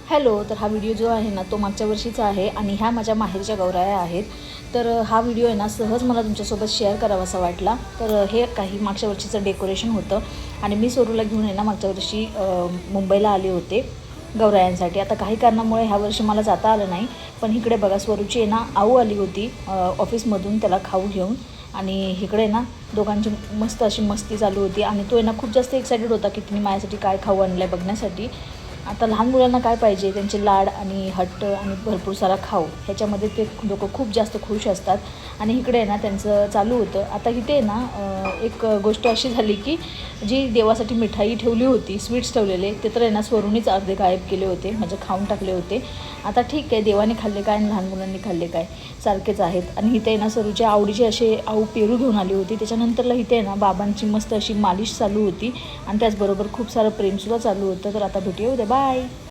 Hello. तर हा video जो आहे ना तो मागच्या वर्षीचा आहे आणि ह्या माझ्या माहेरच्या गौराया आहेत. तर हा व्हिडिओ आहे ना सहज मला तुमच्यासोबत शेअर करावासा वाटला. तर हे काही मागच्या वर्षीचं डेकोरेशन होतं आणि मी स्वरूला घेऊन आहे ना मागच्या वर्षी मुंबईला आले होते गौरायांसाठी. आता काही कारणामुळे ह्या वर्षी मला जाता आलं नाही. पण इकडे बघा स्वरूची आहे ना आऊ आली होती ऑफिसमधून त्याला खाऊ घेऊन. आणि इकडे ना दोघांची मस्त अशी मस्ती चालू होती आणि तो आहे ना खूप जास्त एक्सायटेड होता की तिने माझ्यासाठी काय खाऊ आणलं आहे बघण्यासाठी. आता लहान मुलांना काय पाहिजे, त्यांचे लाड आणि हट्ट आणि भरपूर सारा खाऊ, ह्याच्यामध्ये ते लोकं खूप जास्त खुश असतात. आणि इकडे ना त्यांचं चालू होतं. आता इथे ना एक गोष्ट अशी झाली की जी देवासाठी मिठाई ठेवली होती, स्वीट्स ठेवलेले, ते तर आहे ना स्वरूनीच अर्धे गायब केले होते, म्हणजे खाऊन टाकले होते. आता ठीक आहे, देवाने खाल्ले काय आणि लहान मुलांनी खाल्ले काय, सारखेच आहेत. आणि इथे ना स्वरूच्या आवडीचे असे आऊ पेरू घेऊन आली होती. त्याच्यानंतरला इथे ना बाबांची मस्त अशी मालिश चालू होती आणि त्याचबरोबर खूप सारं प्रेमसुद्धा चालू होतं. तर आता भेटूया उद्या. बाय.